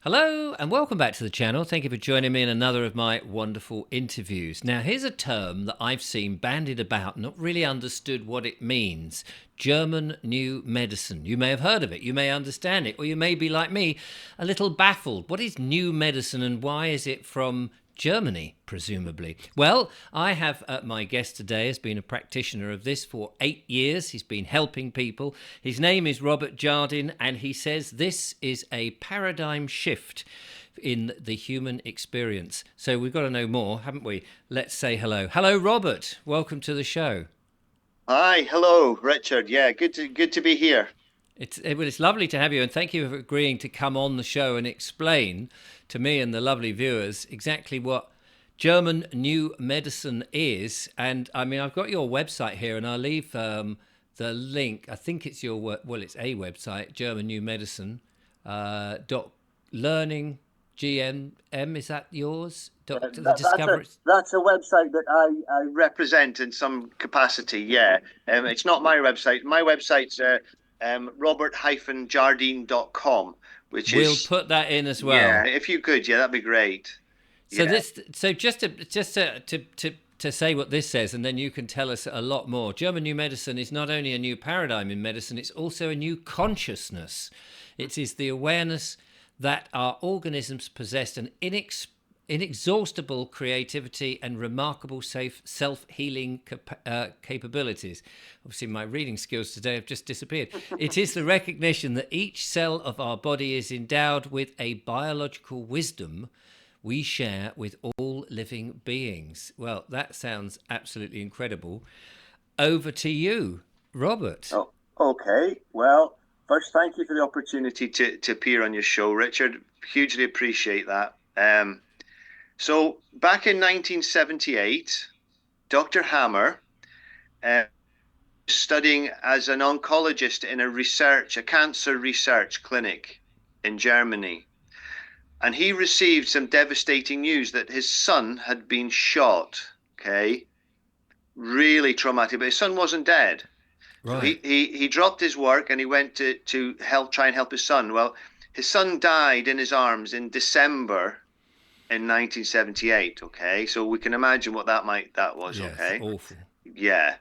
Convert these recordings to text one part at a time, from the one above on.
Hello and welcome back to the channel. Thank you for joining me in another of my wonderful interviews. Now, here's a term that I've seen bandied about, not really understood what it means. German New Medicine. You may have heard of it, you may understand it, or you may be like me, a little baffled. What is new medicine and why is it from Germany, presumably? Well, I have my guest today has been a practitioner of this for 8 years. He's been helping people. His name is Robert Jardine, and he says this is a paradigm shift in the human experience. So we've got to know more, haven't we? Let's say hello. Hello, Robert. Welcome to the show. Hi, hello, Richard. Yeah, good to be here. It's lovely to have you, and thank you for agreeing to come on the show and explain to me and the lovely viewers exactly what German New Medicine is. And I mean, I've got your website here, and I'll leave the link. I think it's it's a website, German New Medicine dot learning GMM. Is that yours? Doctor the Discovery. That's a website that I represent in some capacity. Yeah, it's not my website. My website's robert-jardine.com, which We'll is put that in as yeah. well. If you could, yeah, that'd be great. So Yeah. this, so just to say what this says, and then you can tell us a lot more. German New Medicine is not only a new paradigm in medicine; it's also a new consciousness. It is the awareness that our organisms possess an inexhaustible creativity and remarkable safe self-healing capabilities. Obviously, my reading skills today have just disappeared. It is the recognition that each cell of our body is endowed with a biological wisdom we share with all living beings. Well, that sounds absolutely incredible. Over to you, Robert. Oh, okay. Well, first, thank you for the opportunity to appear on your show, Richard. Hugely appreciate that. So back in 1978, Dr. Hammer, uh, studying as an oncologist in a cancer research clinic in Germany. And he received some devastating news that his son had been shot. Okay. Really traumatic, but his son wasn't dead. So Right. he dropped his work and he went to help try and help his son. Well, his son died in his arms in December in 1978. Okay. So we can imagine what that was. Yes, Okay. awful. Yeah,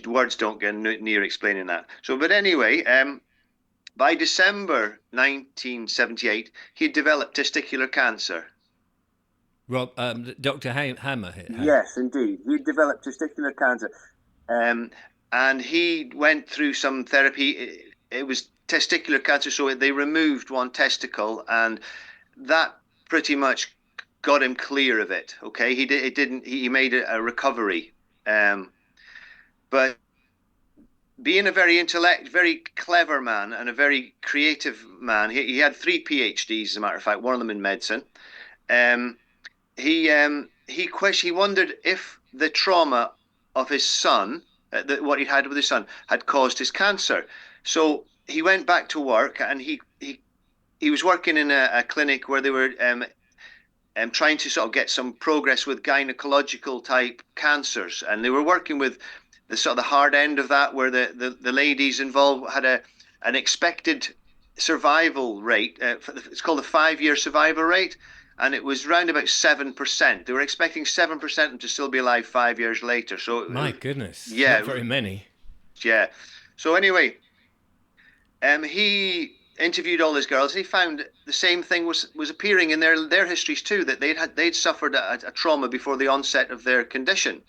words don't get near explaining that. So, but anyway, by December 1978, he developed testicular cancer. Dr. Hammer had. Yes, indeed. He developed testicular cancer. Um, and he went through some therapy. It was testicular cancer, so they removed one testicle, and that pretty much got him clear of it. Okay, he did. It didn't. He made a recovery. But being a very clever man and a very creative man, he had three PhDs, as a matter of fact, one of them in medicine. Um, he wondered if the trauma of his son, what he had with his son, had caused his cancer. So he went back to work, and he was working in a clinic where they were trying to sort of get some progress with gynecological type cancers, and they were working with the sort of the hard end of that, where the ladies involved had an expected survival rate. It's called the 5 year survival rate, and it was round about 7%. They were expecting 7% to still be alive 5 years later. My goodness, not Yeah, very many. yeah. So anyway, he interviewed all his girls, and he found the same thing was appearing in their histories too. That they'd suffered a trauma before the onset of their condition.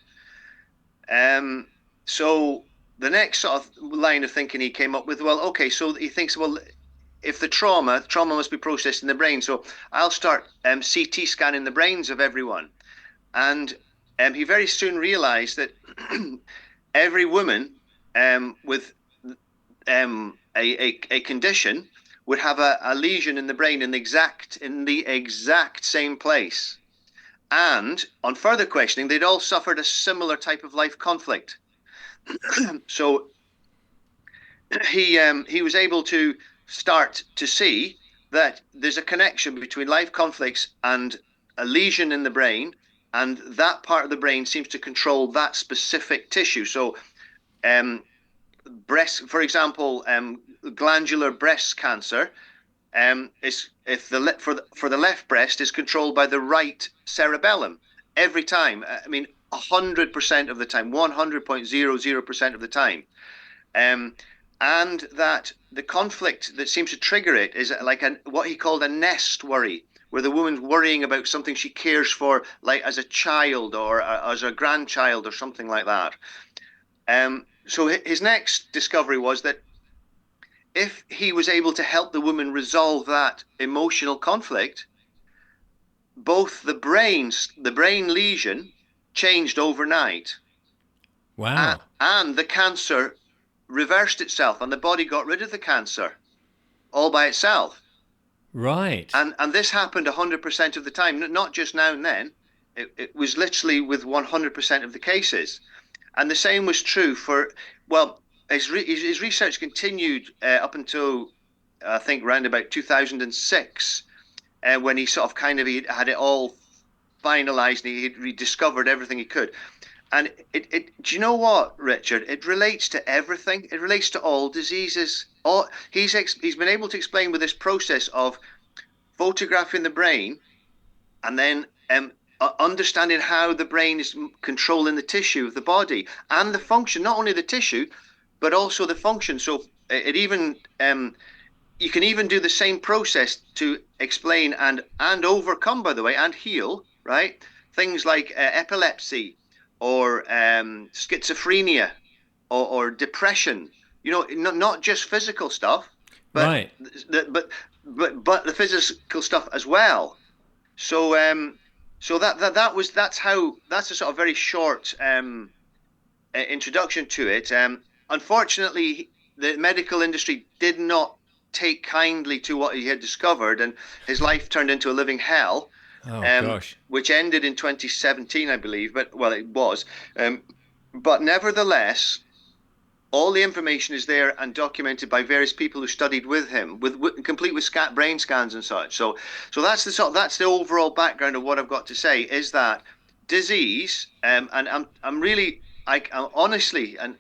Um, so the next sort of line of thinking he came up with, well, okay, so he thinks, well, if trauma must be processed in the brain, so I'll start CT scanning the brains of everyone. And he very soon realized that every woman with a condition would have a lesion in the brain in the exact same place. And on further questioning, they'd all suffered a similar type of life conflict. So he was able to start to see that there's a connection between life conflicts and a lesion in the brain, and that part of the brain seems to control that specific tissue. So, for example, glandular breast cancer. is if for the left breast is controlled by the right cerebellum every time. I mean, 100% of the time, 100.00% of the time. Um, and that the conflict that seems to trigger it is like what he called a nest worry, where the woman's worrying about something she cares for, like as a child or as a grandchild or something like that. So his next discovery was that if he was able to help the woman resolve that emotional conflict, both the brain lesion changed overnight, Wow. and the cancer reversed itself, and the body got rid of the cancer all by itself. Right. And this happened 100% of the time, not just now and then. It was literally with 100% of the cases. And the same was true for, well, his research continued up until I think around about 2006, when he sort of he had it all finalized and he rediscovered everything he could. And do you know what, Richard? It relates to everything. It relates to all diseases. All he's been able to explain with this process of photographing the brain and then understanding how the brain is controlling the tissue of the body and the function, not only the tissue, but also the function. So it even you can even do the same process to explain and overcome, by the way, and heal, right? Things like epilepsy or schizophrenia or depression. You know, not just physical stuff, but Right. but the physical stuff as well. So that's a sort of very short introduction to it. Unfortunately, the medical industry did not take kindly to what he had discovered, and his life turned into a living hell, Oh gosh. which ended in 2017, I believe. But well, it was. But nevertheless, all the information is there and documented by various people who studied with him, complete with brain scans and such. So that's the overall background of what I've got to say. Is that disease? And I'm really, I'm honestly, and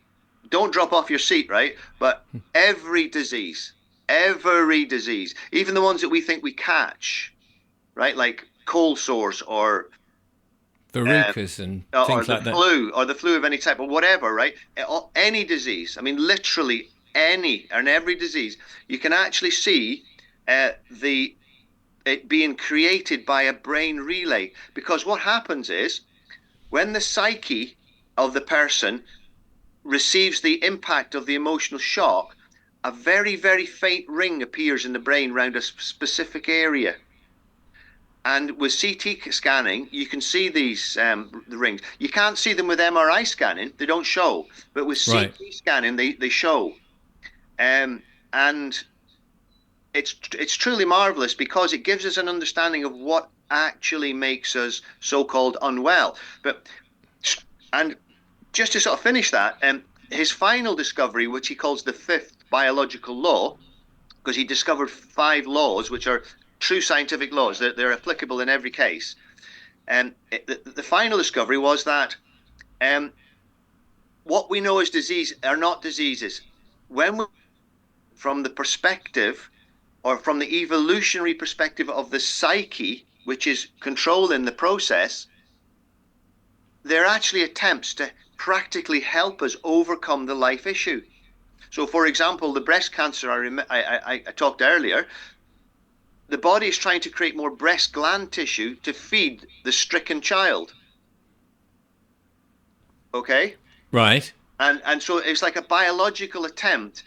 don't drop off your seat, right? But every disease, even the ones that we think we catch, right, like cold sores uh, Verrucas and things like that. or the flu of any type or whatever, right? Any disease. I mean, literally any and every disease. You can actually see the it being created by a brain relay, because what happens is when the psyche of the person receives the impact of the emotional shock, a very, very faint ring appears in the brain around a specific area. And with CT scanning, you can see these the rings. You can't see them with MRI scanning; they don't show. But with Right. CT scanning, they show. And it's truly marvelous because it gives us an understanding of what actually makes us so-called unwell. But and just to sort of finish that, his final discovery, which he calls the fifth biological law, because he discovered five laws which are true scientific laws. They're applicable in every case. And the final discovery was that what we know as disease are not diseases. When we, from the perspective or from the evolutionary perspective of the psyche, which is controlling the process, they're actually attempts to practically help us overcome the life issue. So, for example, the breast cancer I talked earlier, the body is trying to create more breast gland tissue to feed the stricken child. Okay? Right. And so it's like a biological attempt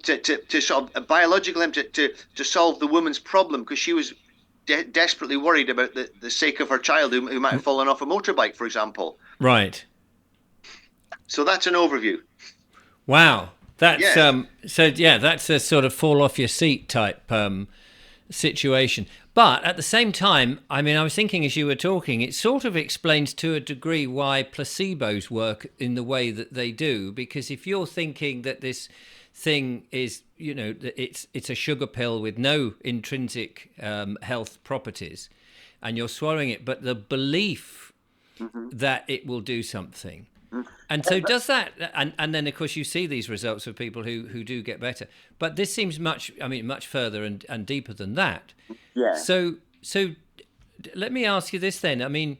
to sort of a biological attempt to solve the woman's problem, because she was desperately worried about the sake of her child who might have fallen off a motorbike, for example. Right. So that's an overview. Wow. That's Yeah. so yeah, that's a sort of fall off your seat type situation. But at the same time, I mean, I was thinking as you were talking, it sort of explains to a degree why placebos work in the way that they do. Because if you're thinking that this thing is, you know, it's a sugar pill with no intrinsic health properties, and you're swallowing it, but the belief Mm-hmm. that it will do something And so does that, and then of course you see these results of people who do get better. But this seems much, I mean, much further and deeper than that. Yeah. So let me ask you this then. I mean,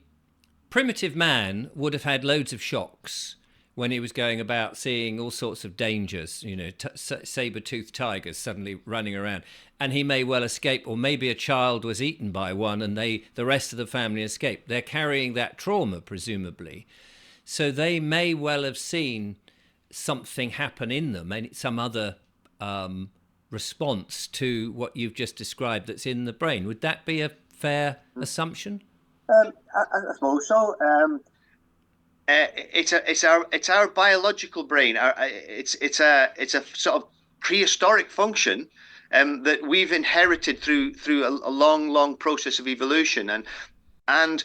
primitive man would have had loads of shocks when he was going about seeing all sorts of dangers, you know, saber-toothed tigers suddenly running around. And he may well escape, or maybe a child was eaten by one and the rest of the family escaped. They're carrying that trauma, presumably. So they may well have seen something happen in them, and some other response to what you've just described that's in the brain. Would that be a fair assumption? I suppose so. It's our biological brain. It's a sort of prehistoric function that we've inherited through a long process of evolution, and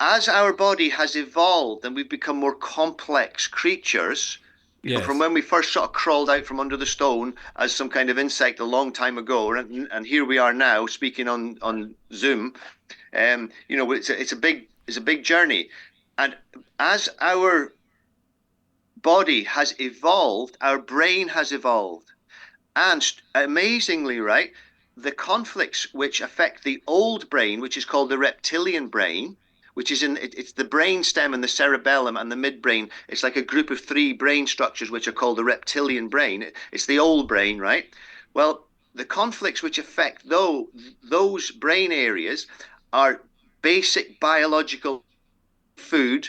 as our body has evolved and we've become more complex creatures, Yes. from when we first sort of crawled out from under the stone as some kind of insect a long time ago, and here we are now speaking on Zoom. It's a big journey, and as our body has evolved, our brain has evolved, and amazingly, right, the conflicts which affect the old brain, which is called the reptilian brain, which is it's the brain stem and the cerebellum and the midbrain. It's like a group of three brain structures which are called the reptilian brain. It's the old brain, right? Well, the conflicts which affect those brain areas are basic biological food,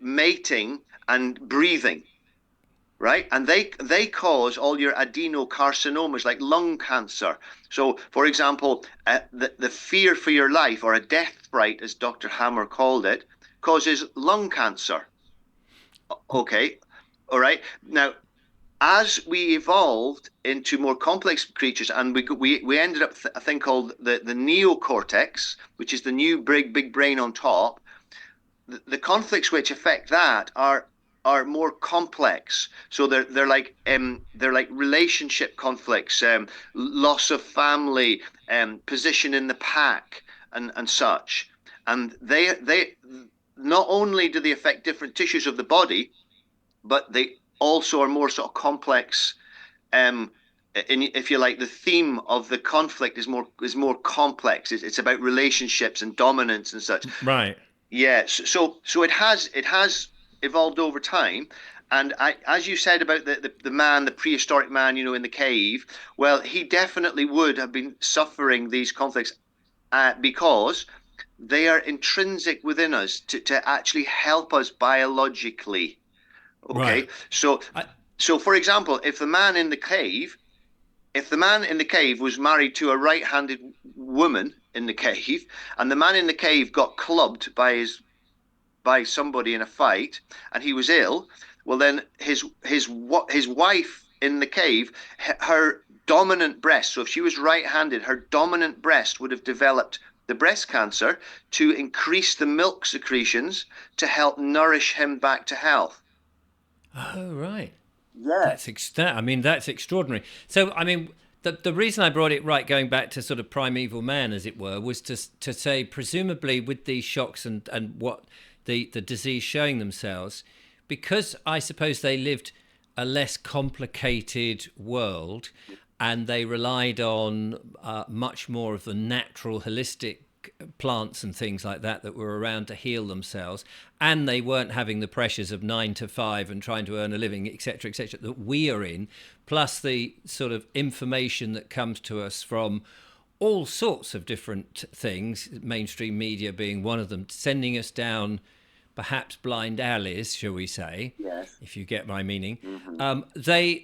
mating, and breathing. Right, and they cause all your adenocarcinomas like lung cancer. So, for example, the fear for your life, or a death fright, as Dr. Hammer called it, causes lung cancer. Okay, all right. Now, as we evolved into more complex creatures, and we ended up a thing called the neocortex, which is the new big brain on top. The conflicts which affect that are more complex. So they're like relationship conflicts, loss of family, position in the pack, and such. And they not only do they affect different tissues of the body, but they also are more sort of complex. If you like, the theme of the conflict is more complex. It's about relationships and dominance and such. Right. Yeah. So it has evolved over time. And as you said about the man, the prehistoric man, in the cave, well, he definitely would have been suffering these conflicts because they are intrinsic within us to actually help us biologically. Okay. Right. So for example, if the man in the cave was married to a right-handed woman in the cave, and the man in the cave got clubbed by somebody in a fight, and he was ill, well, then his wife in the cave, her dominant breast. So if she was right-handed, her dominant breast would have developed the breast cancer to increase the milk secretions to help nourish him back to health. Oh, right. Yeah. That's extraordinary. So, I mean, the reason I brought it right, going back to sort of primeval man, as it were, was to say, presumably with these shocks and what the disease showing themselves, because I suppose they lived a less complicated world and they relied on much more of the natural, holistic plants and things like that were around to heal themselves, and they weren't having the pressures of 9 to 5 and trying to earn a living, etc., that we are in, plus the sort of information that comes to us from all sorts of different things, mainstream media being one of them, sending us down perhaps blind alleys, shall we say, Yes. if you get my meaning. Mm-hmm.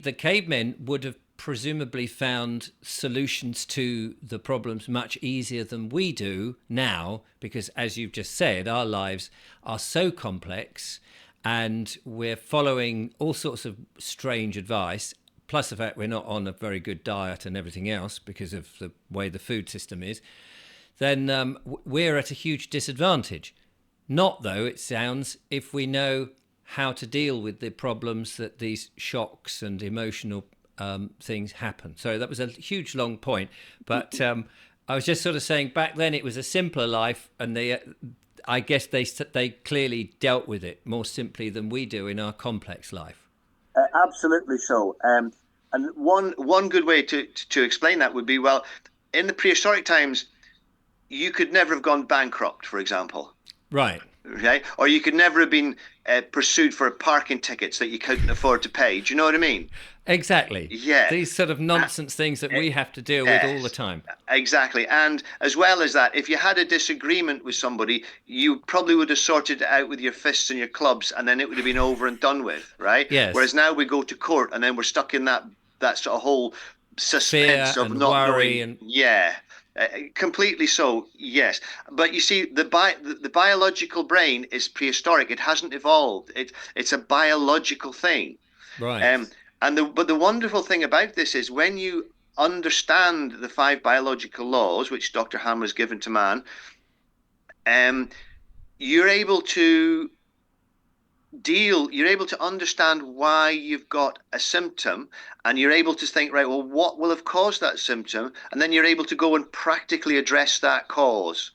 The cavemen would have presumably found solutions to the problems much easier than we do now, because as you've just said, our lives are so complex and we're following all sorts of strange advice, plus the fact we're not on a very good diet and everything else because of the way the food system is, then we're at a huge disadvantage. Not, though, it sounds, if we know how to deal with the problems that these shocks and emotional things happen. So that was a huge long point, but I was just sort of saying back then it was a simpler life, and I guess they clearly dealt with it more simply than we do in our complex life. Absolutely so. And one good way to explain that would be, well, in the prehistoric times, you could never have gone bankrupt, for example. Right. Okay, or you could never have been pursued for parking tickets that you couldn't afford to pay. Do you know what I mean? Exactly. Yeah. These sort of nonsense things that we have to deal with all the Yes, time. exactly. And as well as that, if you had a disagreement with somebody, you probably would have sorted it out with your fists and your clubs, and then it would have been over and done with, right? Yes. Whereas now we go to court, and then we're stuck in that sort of whole suspense Fear of and not worry knowing. and Yeah, completely so. Yes, but you see, the biological brain is prehistoric. It hasn't evolved. It's a biological thing. right. Um, but the wonderful thing about this is when you understand the five biological laws which Dr. Hammer has given to man, um, you're able to you're able to understand why you've got a symptom, and you're able to think, right, well, what will have caused that symptom? And then you're able to go and practically address that cause.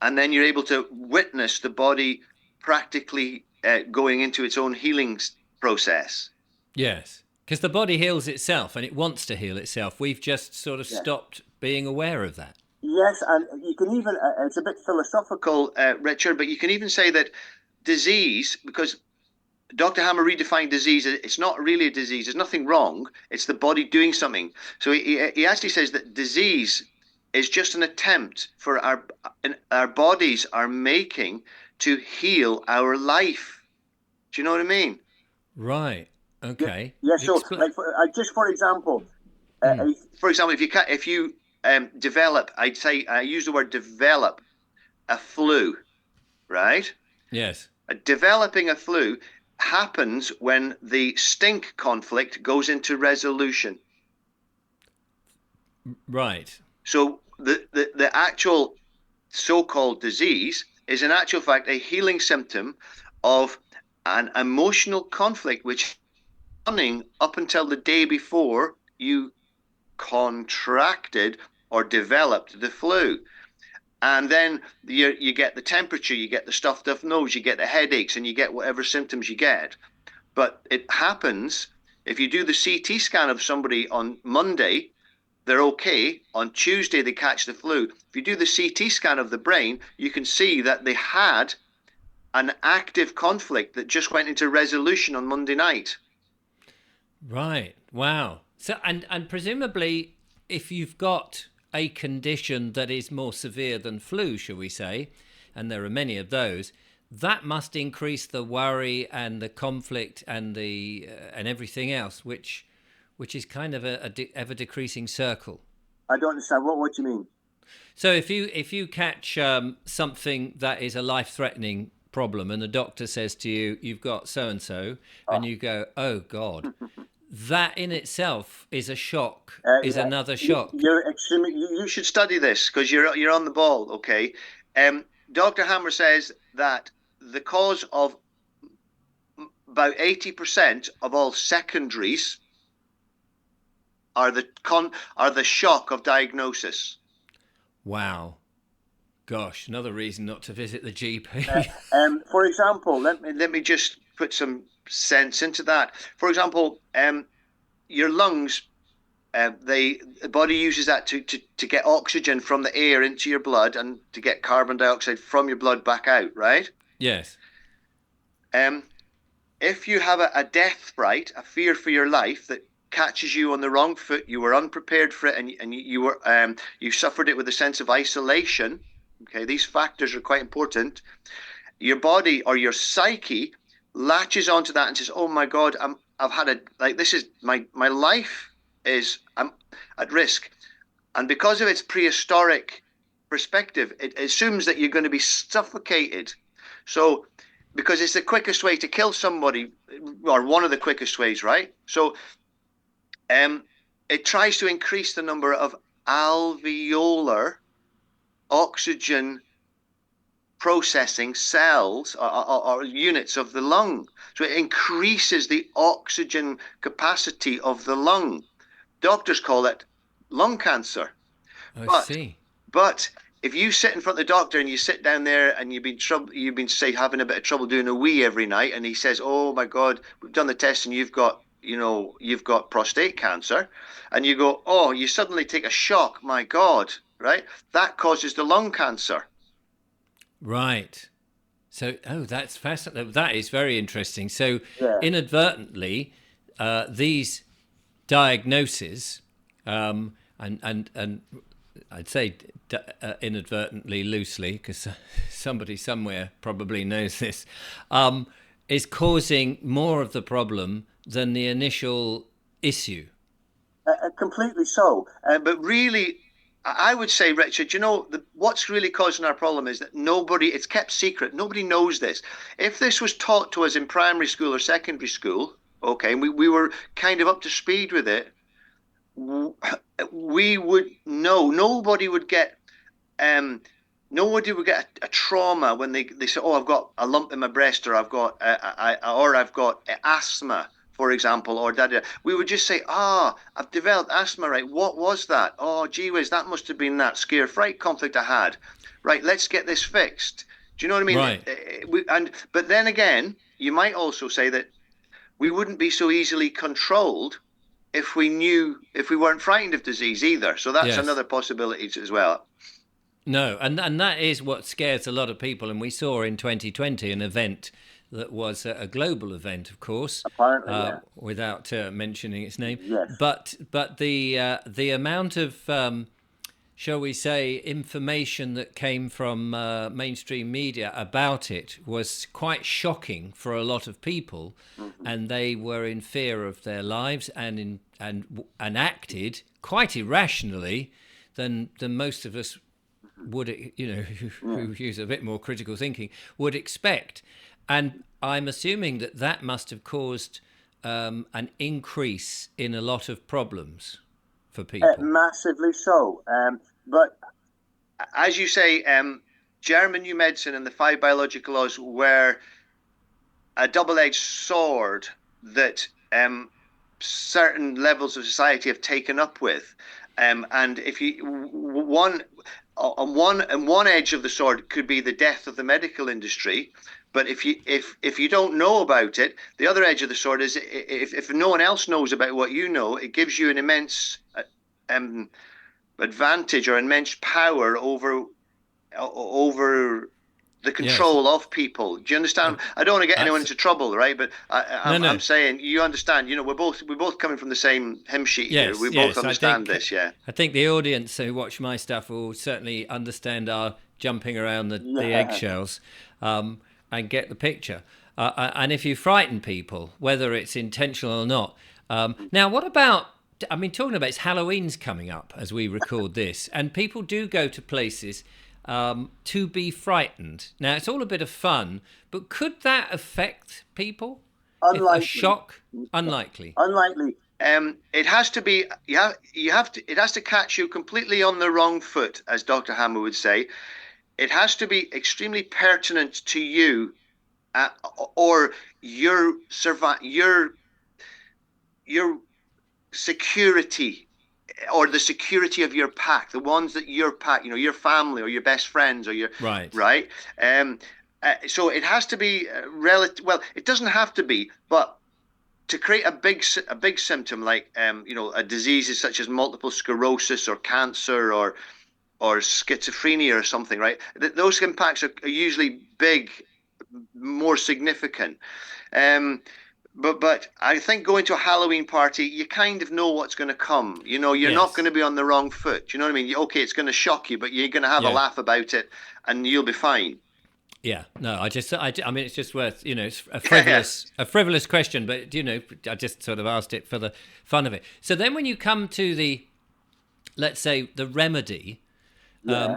And then you're able to witness the body practically going into its own healing process. Yes. Because the body heals itself and it wants to heal itself. We've just sort of Yeah. stopped being aware of that. Yes, and you can even, it's a bit philosophical. Richard, but you can even say that disease, because Dr. Hammer redefined disease, it's not really a disease, there's nothing wrong, it's the body doing something. So he actually says that disease is just an attempt for our bodies are making to heal our life. Do you know what I mean? Right. Okay. Yeah, so like just for example, For example, if you develop, I use the word develop a flu, right? Yes. Developing a flu happens when the stink conflict goes into resolution. Right. So the actual so-called disease is in actual fact a healing symptom of an emotional conflict which running up until the day before you contracted or developed the flu. And then you get the temperature, you get the stuffed up nose, you get the headaches, and you get whatever symptoms you get. But it happens if you do the CT scan of somebody on Monday, they're okay. On Tuesday, they catch the flu. If you do the CT scan of the brain, you can see that they had an active conflict that just went into resolution on Monday night. Right. Wow. So and presumably if you've got a condition that is more severe than flu, shall we say, and there are many of those, that must increase the worry and the conflict and the and everything else, which is kind of a ever decreasing circle. I don't understand what you mean. So if you catch something that is a life threatening problem, and the doctor says to you, "You've got so and so," and you go, "Oh God," that in itself is a shock. Is Yeah, another shock. you're extremely. You should study this because you're on the ball. Okay, Dr. Hammer says that the cause of about 80% of all secondaries are the shock of diagnosis. Wow. Gosh, another reason not to visit the GP. For example, Let me just put some sense into that. For example, your lungs, the body uses that to get oxygen from the air into your blood and to get carbon dioxide from your blood back out, right? Yes. If you have a death fright, a fear for your life that catches you on the wrong foot, you were unprepared for it, and you suffered it with a sense of isolation. Okay, these factors are quite important. Your body or your psyche latches onto that and says, "Oh my God, I've had this is my life I'm at risk," and because of its prehistoric perspective, it assumes that you're going to be suffocated. So, because it's the quickest way to kill somebody, or one of the quickest ways, right? So, it tries to increase the number of alveolar oxygen processing cells or units of the lung. So it increases the oxygen capacity of the lung. Doctors call it lung cancer. I But see. but if you sit in front of the doctor and you sit down there and you've been say having a bit of trouble doing a wee every night, and he says, "Oh my God, we've done the test and you've got prostate cancer," and you go, "Oh," you suddenly take a shock. My God, right? That causes the lung cancer. Right. So, oh, that's fascinating. That is very interesting. So, Yeah. inadvertently, these diagnoses, and I'd say inadvertently, loosely, because somebody somewhere probably knows this, is causing more of the problem than the initial issue. Completely so. But really, I would say, Richard, what's really causing our problem is that it's kept secret. Nobody knows this. If this was taught to us in primary school or secondary school, okay, and we were kind of up to speed with it, we would know. Um, Nobody would get a trauma when they say, "Oh, I've got a lump in my breast," or I've got asthma, for example, or that. We would just say, "Ah, I've developed asthma. Right? What was that? Oh, gee whiz, that must have been that scare fright conflict I had. Right? Let's get this fixed." Do you know what I mean? Right. But then again, you might also say that we wouldn't be so easily controlled if we weren't frightened of disease either. So that's Yes. another possibility as well. No, and that is what scares a lot of people. And we saw in 2020 an event that was a global event, of course, Apparently, yeah. without mentioning its name. Yes. But the amount of shall we say, information that came from mainstream media about it was quite shocking for a lot of people, and they were in fear of their lives and acted quite irrationally than most of us would, who use a bit more critical thinking, would expect. And I'm assuming that must have caused an increase in a lot of problems for people. Massively so. But as you say, German new medicine and the five biological laws were a double-edged sword that certain levels of society have taken up with. And if you one on one edge of the sword could be the death of the medical industry, but if you don't know about it, the other edge of the sword is if no one else knows about what you know, it gives you an immense advantage or immense power over the control of people. Do you understand? I don't want to get anyone into trouble, right? But I'm saying you understand. We're both coming from the same hymn sheet here. We both understand this. Yeah. I think the audience who watch my stuff will certainly understand our jumping around the eggshells, and get the picture. And if you frighten people, whether it's intentional or not. Now, what about? I mean, talking about it's Halloween's coming up as we record this, and people do go to places to be frightened. Now, it's all a bit of fun, but could that affect people? Unlikely. A shock? Unlikely. Unlikely. It has to be. It has to catch you completely on the wrong foot, as Dr. Hammer would say. It has to be extremely pertinent to you, or your security, or the security of your pack, the ones that your pack, your family or your best friends or your right. So it has to be relative. Well, it doesn't have to be, but to create a big symptom like a diseases such as multiple sclerosis or cancer or schizophrenia or something, right? Those impacts are usually big, more significant. But I think going to a Halloween party, you kind of know what's going to come. You're not going to be on the wrong foot. Do you know what I mean? Okay, it's going to shock you, but you're going to have a laugh about it, and you'll be fine. Yeah, no, I mean, it's just worth, it's a frivolous question, but I just sort of asked it for the fun of it. So then, when you come to let's say the remedy,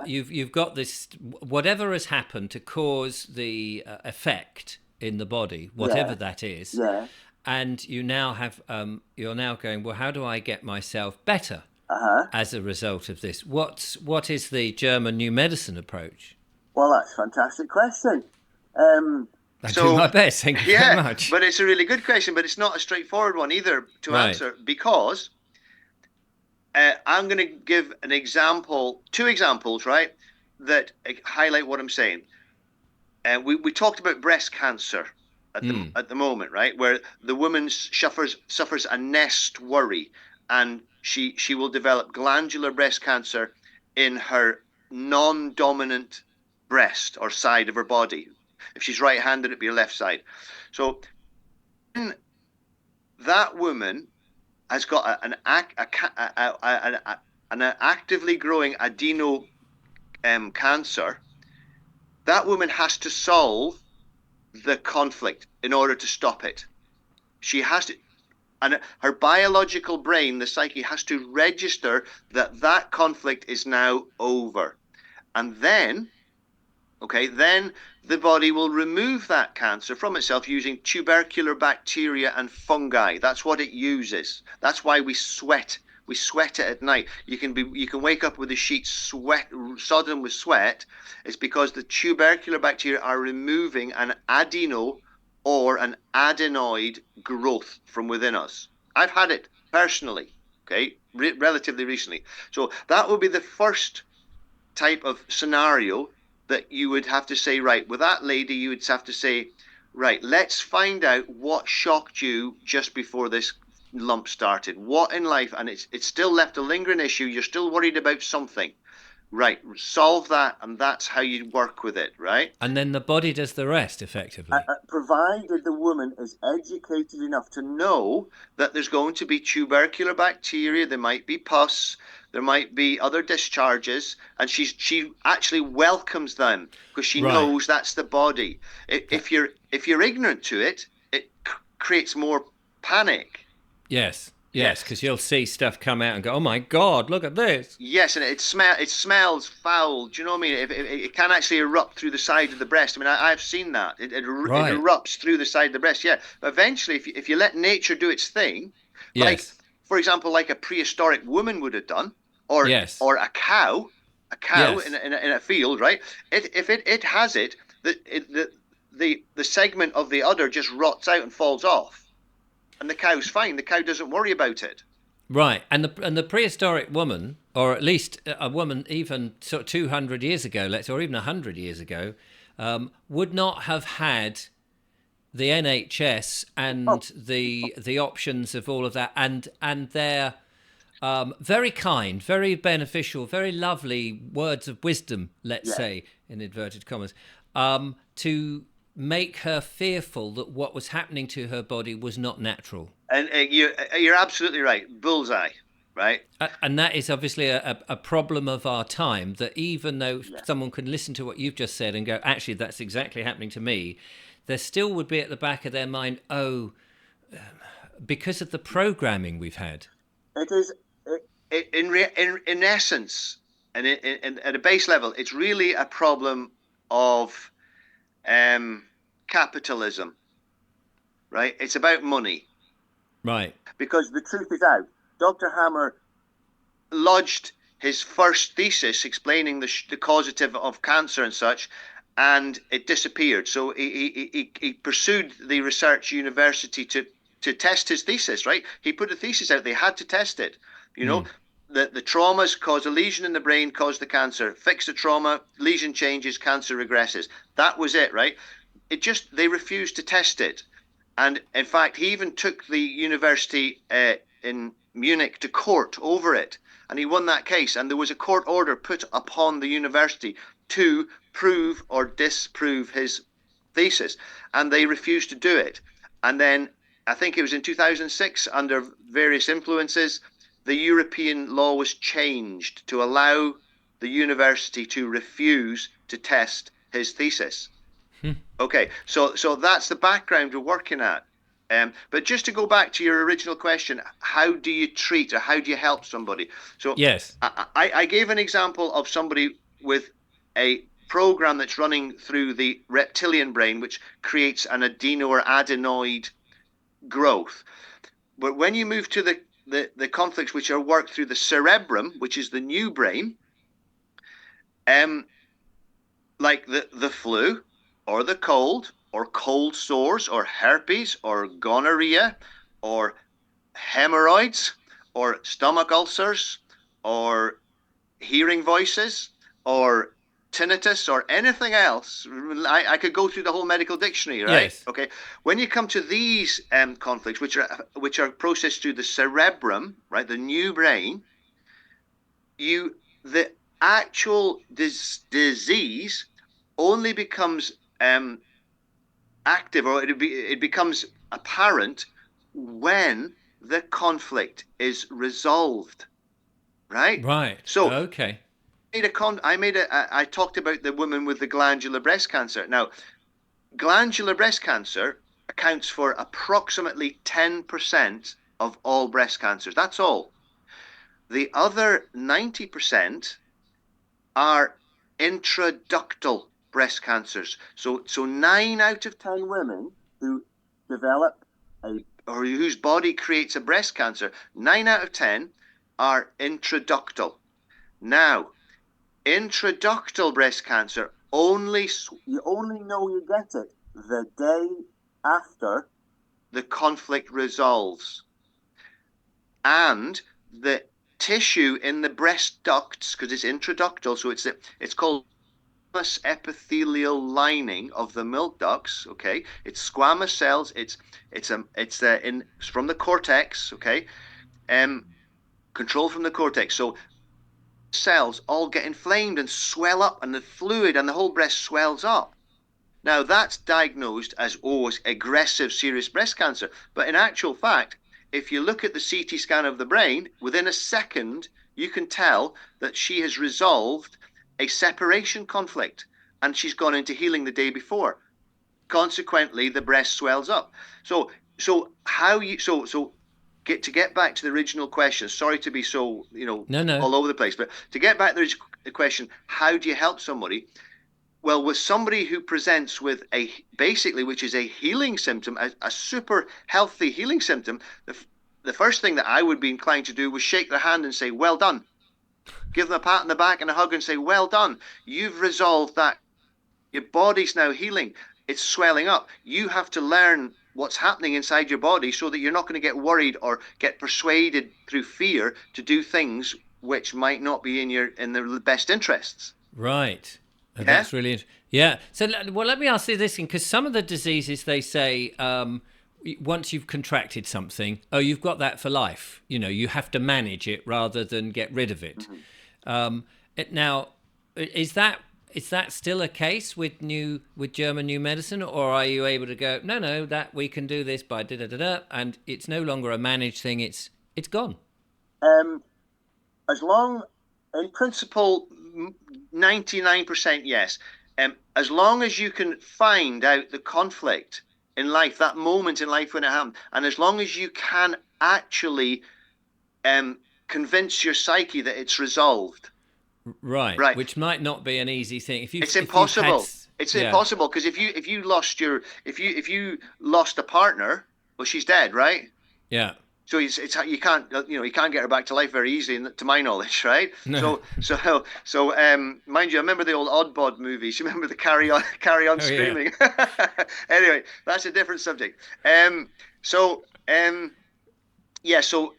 you've got this whatever has happened to cause the effect in the body, whatever that is, and you now have you're now going, well, how do I get myself better as a result of this? What is the German new medicine approach? Well, that's a fantastic question. I do my best. Thank you very much. But it's a really good question, but it's not a straightforward one either to answer, because I'm going to give two examples, right? that highlight what I'm saying. And we talked about breast cancer at the moment, right? Where the woman suffers a nest worry, and she will develop glandular breast cancer in her non-dominant breast or side of her body. If she's right-handed, it'd be her left side. So that woman has got an actively growing adeno cancer. That woman has to solve the conflict in order to stop it. She has to, and her biological brain, the psyche, has to register that that conflict is now over. And then, okay, then the body will remove that cancer from itself using tubercular bacteria and fungi. That's what it uses. That's why we sweat. We sweat it at night. You can wake up with the sheets sodden with sweat. It's because the tubercular bacteria are removing an adeno or an adenoid growth from within us. I've had it personally, okay, relatively recently. So that would be the first type of scenario that you would have to say, right, with that lady, you would have to say, right, let's find out what shocked you just before this lump started. What in life, and it's still left a lingering issue. You're still worried about something. Right, solve that, and that's how you work with it, right? And then the body does the rest, effectively. Provided the woman is educated enough to know that there's going to be tubercular bacteria, there might be pus, there might be other discharges, and she actually welcomes them because she knows that's the body. If you're ignorant to it, it creates more panic. Yes. Yes, because you'll see stuff come out and go, "Oh my God, look at this!" Yes, and it smells foul. Do you know what I mean? It can actually erupt through the side of the breast. I mean, I've seen that. It erupts through the side of the breast. Yeah, but eventually, if you let nature do its thing, like for example, like a prehistoric woman would have done, or a cow, in a field, right? If it has it, the segment of the udder just rots out and falls off. And the cow's fine. The cow doesn't worry about it. Right, and the prehistoric woman, or at least a woman even sort of 200 years ago, or even 100 years ago, would not have had the NHS and the options of all of that, and their very kind, very beneficial, very lovely words of wisdom, let's say in inverted commas, to make her fearful that what was happening to her body was not natural. And you're absolutely right. Bullseye, right? And that is obviously a problem of our time, that even though someone can listen to what you've just said and go, actually, that's exactly happening to me, there still would be at the back of their mind, because of the programming we've had. It is. In essence, and at a base level, it's really a problem of capitalism, right? It's about money. Right. Because the truth is out. Dr. Hammer lodged his first thesis explaining the causative of cancer and such, and it disappeared. So he pursued the research university to test his thesis, right? He put a thesis out. They had to test it. You know, the traumas cause a lesion in the brain, cause the cancer. Fix the trauma, lesion changes, cancer regresses. That was it, right? They refused to test it. And in fact, he even took the university in Munich to court over it. And he won that case. And there was a court order put upon the university to prove or disprove his thesis. And they refused to do it. And then I think it was in 2006, under various influences, the European law was changed to allow the university to refuse to test his thesis. Okay, so that's the background we're working at. But just to go back to your original question, how do you treat or how do you help somebody? So yes, I gave an example of somebody with a program that's running through the reptilian brain, which creates an adeno or adenoid growth. But when you move to the conflicts which are worked through the cerebrum, which is the new brain, like the flu, or the cold, or cold sores, or herpes, or gonorrhea, or hemorrhoids, or stomach ulcers, or hearing voices, or tinnitus or anything else, I could go through the whole medical dictionary, right? Yes. Okay. When you come to these conflicts, which are processed through the cerebrum, right, the new brain, the actual disease only becomes active, or it becomes apparent when the conflict is resolved, right? Right. So Okay. I talked about the woman with the glandular breast cancer. Now, glandular breast cancer accounts for approximately 10% of all breast cancers. That's all. The other 90% are intraductal breast cancers. So 9 out of 10 women who develop a or whose body creates a breast cancer, 9 out of 10 are intraductal. Now, intraductal breast cancer you only know you get it the day after the conflict resolves, and the tissue in the breast ducts, because it's intraductal, so it's called squamous epithelial lining of the milk ducts. Okay, it's squamous cells. It's from the cortex. Okay, control from the cortex. So cells all get inflamed and swell up, and the fluid and the whole breast swells up. Now that's diagnosed as, oh, aggressive serious breast cancer. But in actual fact, if you look at the CT scan of the brain, within a second, you can tell that she has resolved a separation conflict and she's gone into healing the day before. Consequently, the breast swells up. So how you so get back to the original question. Sorry to be so, No, no. all over the place, but to get back to the question, how do you help somebody? Well, with somebody who presents with which is a healing symptom, a super healthy healing symptom, the first thing that I would be inclined to do was shake their hand and say, well done. Give them a pat on the back and a hug and say, well done. You've resolved that. Your body's now healing. It's swelling up. You have to learn what's happening inside your body so that you're not going to get worried or get persuaded through fear to do things which might not be in the best interests. Right. Yeah. That's really yeah. So, well, let me ask you this thing, because some of the diseases they say once you've contracted something, oh, you've got that for life. You have to manage it rather than get rid of it. Now, is that still a case with German new medicine, or are you able to go, no, that we can do this by da da da da, and it's no longer a managed thing. It's gone. As long, in principle, 99% yes. As long as you can find out the conflict in life, that moment in life when it happened, and as long as you can actually convince your psyche that it's resolved. Right. Right. Which might not be an easy thing. It's impossible. It's yeah. impossible, because if you lost a partner, well, she's dead, right? Yeah. So you can't get her back to life very easily, to my knowledge, right? No. So mind you, I remember the old Oddbod movies. You remember the carry on Oh, screaming. Anyway, that's a different subject. So yeah, so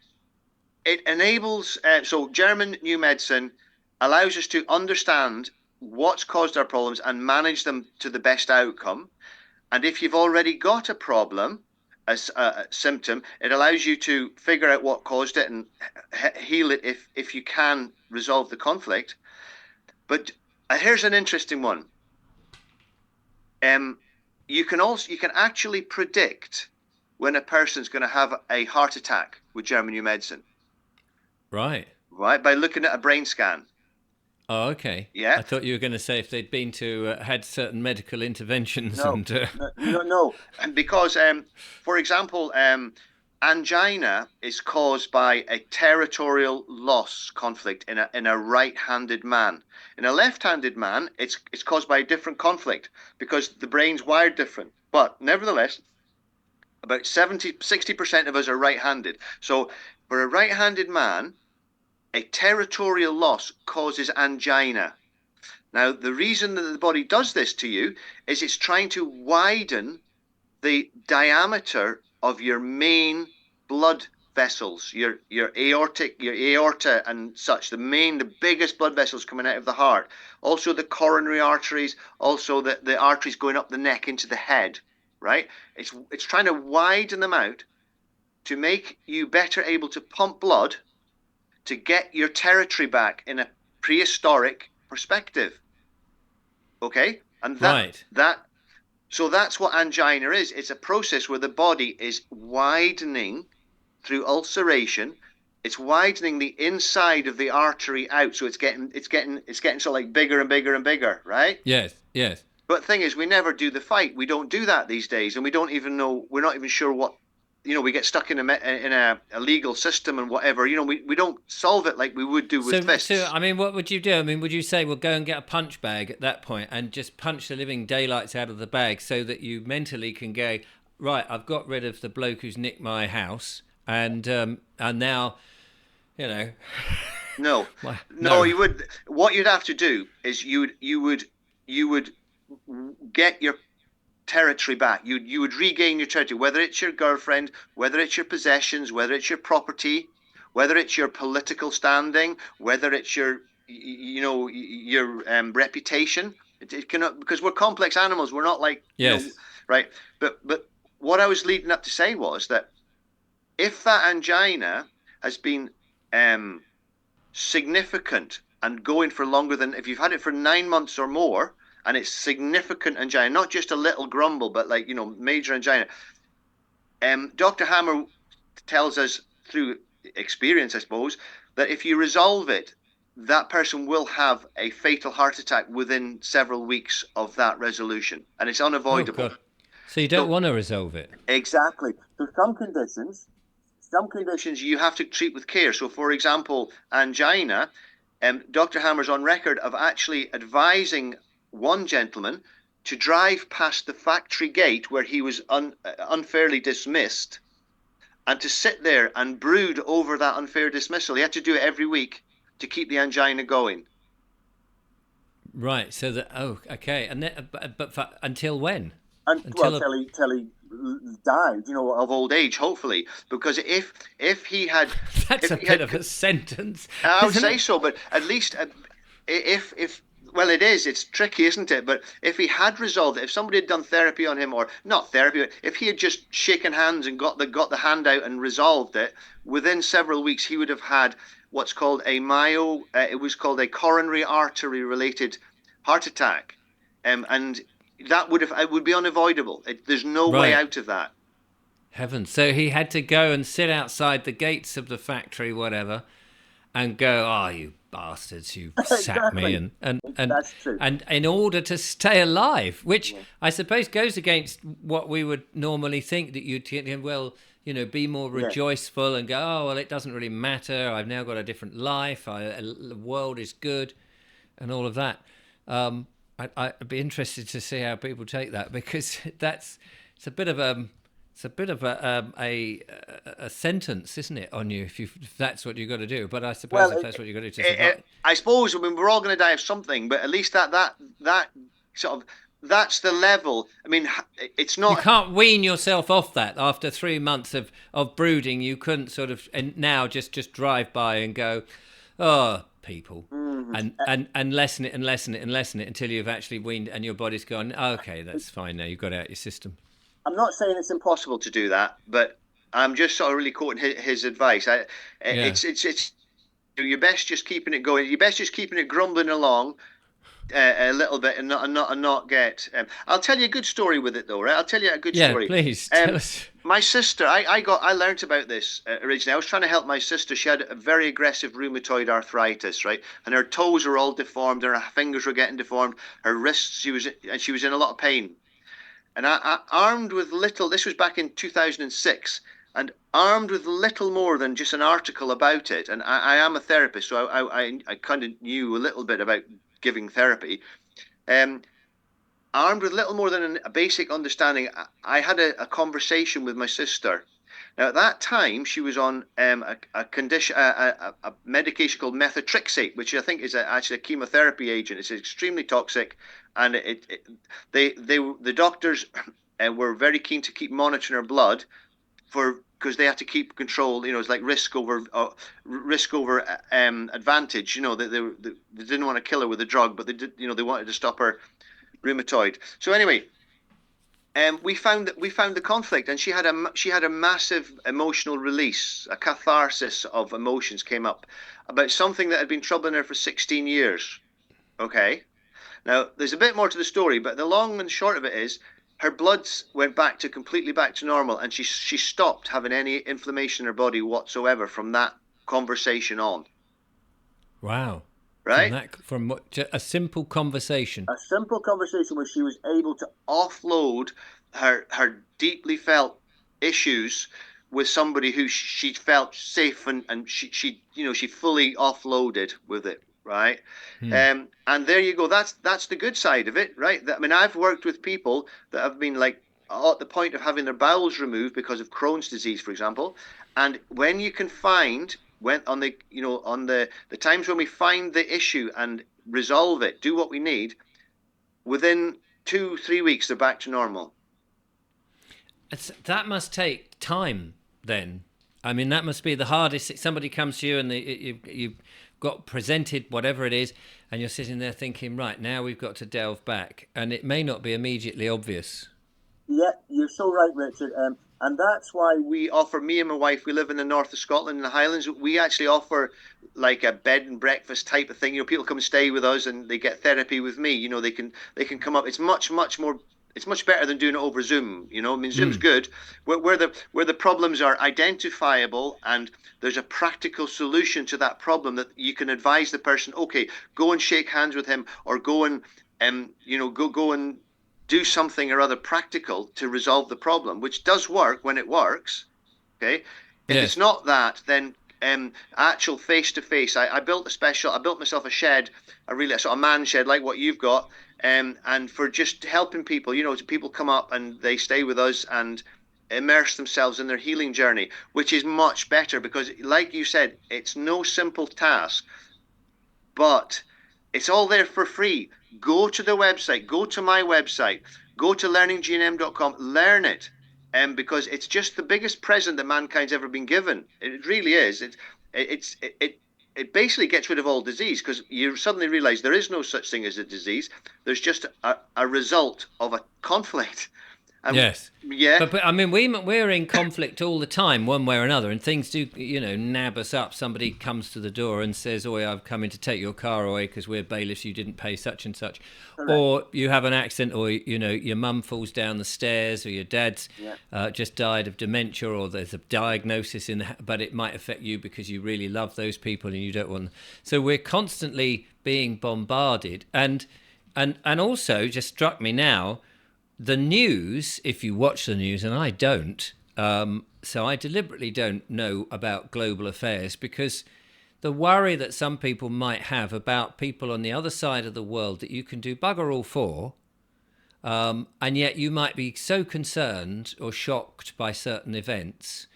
it enables. So German new medicine allows us to understand what's caused our problems and manage them to the best outcome. And if you've already got a problem, a symptom, it allows you to figure out what caused it and heal it if you can resolve the conflict. But here's an interesting one. You can actually predict when a person's going to have a heart attack with German new medicine. Right. Right, by looking at a brain scan. Oh, okay. Yeah. I thought you were going to say if they'd been had certain medical interventions. No, and no. Because, for example, angina is caused by a territorial loss conflict in a right-handed man. In a left-handed man, it's caused by a different conflict because the brain's wired different. But nevertheless, about 60% of us are right-handed. So for a right-handed man, a territorial loss causes angina. Now, the reason that the body does this to you is it's trying to widen the diameter of your main blood vessels, your aorta and such, the biggest blood vessels coming out of the heart. Also the coronary arteries, also the arteries going up the neck into the head, right? It's trying to widen them out to make you better able to pump blood to get your territory back in a prehistoric perspective. Okay? And Right. so that's what angina is. It's a process where the body is widening through ulceration. It's widening the inside of the artery out, so it's getting sort of like bigger and bigger and bigger, right? Yes. Yes. But the thing is, we never do the fight. We don't do that these days, and we don't even know. We're not even sure what. We get stuck in a legal system and whatever. We don't solve it like we would do with fists. So I mean, what would you do? I mean, would you say, well, go and get a punch bag at that point and just punch the living daylights out of the bag so that you mentally can go, right, I've got rid of the bloke who's nicked my house, and now, No, no. no, you would. What you'd have to do is you would get your territory back. You would regain your territory, whether it's your girlfriend, whether it's your possessions, whether it's your property, whether it's your political standing, whether it's your reputation. It cannot, because we're complex animals. We're not like Yes. right. But what I was leading up to say was that if that angina has been significant and going for longer than, if you've had it for 9 months or more, and it's significant angina, not just a little grumble, but like, major angina. Dr. Hammer tells us through experience, I suppose, that if you resolve it, that person will have a fatal heart attack within several weeks of that resolution, and it's unavoidable. Oh, God. So you don't want to resolve it. Exactly. For some conditions you have to treat with care. So, for example, angina, Dr. Hammer's on record of actually advising one gentleman to drive past the factory gate where he was unfairly dismissed, and to sit there and brood over that unfair dismissal. He had to do it every week to keep the angina going. Right. So that. Oh, okay. And then, but until when? Until he died, of old age, hopefully, because if he had, that's a bit of a sentence. I would say so, but at least if well, it's tricky, isn't it? But if he had resolved it, if somebody had done therapy on him, or not therapy, but if he had just shaken hands and got the hand out and resolved it, within several weeks he would have had what's called it was called a coronary artery related heart attack, and that would be unavoidable. There's no way out of that. Heavens! So he had to go and sit outside the gates of the factory, whatever, and go, "Oh, you bastards! You sacked me!" And that's true. And in order to stay alive, which I suppose goes against what we would normally think, that you'd be more rejoiceful and go, "Oh, well, it doesn't really matter. I've now got a different life. The world is good," and all of that. I'd be interested to see how people take that, because it's a bit of a sentence, isn't it, on you if that's what you've got to do. But I suppose if that's what you've got to do, I suppose, I mean, we're all going to die of something, but at least that sort of, that's the level. I mean, it's not. You can't wean yourself off that after 3 months of brooding. You couldn't sort of, and now just drive by and go, "Oh, people." And lessen it until you've actually weaned and your body's gone, okay, that's fine now, you've got it out your system. I'm not saying it's impossible to do that, but I'm just sort of really quoting his advice. It's you're best just keeping it going. You're best just keeping it grumbling along a little bit and not get. I'll tell you a good story with it though, right? I'll tell you a good story. Yeah, please tell us. My sister, I learned about this originally. I was trying to help my sister. She had a very aggressive rheumatoid arthritis, right? And her toes were all deformed, and her fingers were getting deformed. Her wrists, she was in a lot of pain. And I armed with little. This was back in 2006. And armed with little more than just an article about it, and I am a therapist, so I kind of knew a little bit about giving therapy. Armed with little more than a basic understanding, I had a conversation with my sister. Now, at that time, she was on a medication called methotrexate, which I think is actually a chemotherapy agent. It's extremely toxic, and the doctors were very keen to keep monitoring her blood for because they had to keep control. It's like risk over advantage. They didn't want to kill her with a drug, but they did. They wanted to stop her rheumatoid. So anyway, we found the conflict, and she had a massive emotional release, a catharsis of emotions came up about something that had been troubling her for 16 years. Okay, now there's a bit more to the story, but the long and short of it is her bloods went completely back to normal, and she stopped having any inflammation in her body whatsoever from that conversation on. Wow. Right? From a simple conversation. A simple conversation where she was able to Offload her deeply felt issues with somebody who she felt safe, and she fully offloaded with it, right? And there you go. That's the good side of it, right? I mean, I've worked with people that have been like at the point of having their bowels removed because of Crohn's disease, for example. And when you can find when on the times when we find the issue and resolve it, do what we need, within 2-3 weeks they're back to normal. That must take time then. I mean, that must be the hardest. Somebody comes to you and you've got presented whatever it is, and you're sitting there thinking, right, now we've got to delve back. And it may not be immediately obvious. Yeah, you're so right, Richard. And that's why We offer, me and my wife, we live in the north of Scotland in the Highlands. We actually offer like a bed and breakfast type of thing. People come stay with us and they get therapy with me. They can come up. It's much more. It's much better than doing it over Zoom. I mean, Zoom's good. Where the problems are identifiable and there's a practical solution to that problem that you can advise the person. Okay, go and shake hands with him, or go and go and do something or other practical to resolve the problem, which does work when it works. Okay. If it's not that, then actual face to face. I built myself a shed, a sort of man shed like what you've got, and for just helping people. People come up and they stay with us and immerse themselves in their healing journey, which is much better because, like you said, it's no simple task, but it's all there for free. Go to the website, go to my website, go to learninggnm.com, learn it. Because it's just the biggest present that mankind's ever been given. It really is. It basically gets rid of all disease, because you suddenly realize there is no such thing as a disease. There's just a result of a conflict. Yes. Yeah. But I mean, we're in conflict all the time, one way or another, and things do, nab us up. Somebody comes to the door and says, "Oh, I've come in to take your car away because we're bailiffs. You didn't pay such and such," or you have an accident, or your mum falls down the stairs, or your dad's just died of dementia, or there's a diagnosis but it might affect you because you really love those people and you don't want. So we're constantly being bombarded, and also just struck me now. The news, if you watch the news, and I don't, so I deliberately don't know about global affairs, because the worry that some people might have about people on the other side of the world that you can do bugger all for, and yet you might be so concerned or shocked by certain events,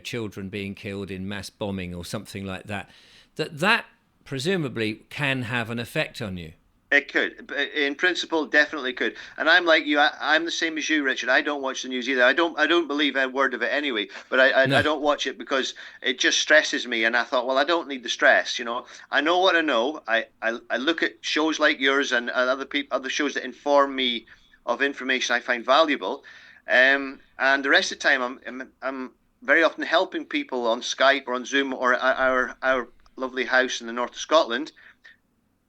children being killed in mass bombing or something like that, that presumably can have an effect on you. It could, in principle, definitely could. And I'm like you. I'm the same as you, Richard. I don't watch the news either. I don't believe a word of it anyway. But I don't watch it because it just stresses me. And I thought, well, I don't need the stress. I know what I know. I look at shows like yours and other shows that inform me of information I find valuable. And the rest of the time, I'm very often helping people on Skype or on Zoom or our lovely house in the north of Scotland,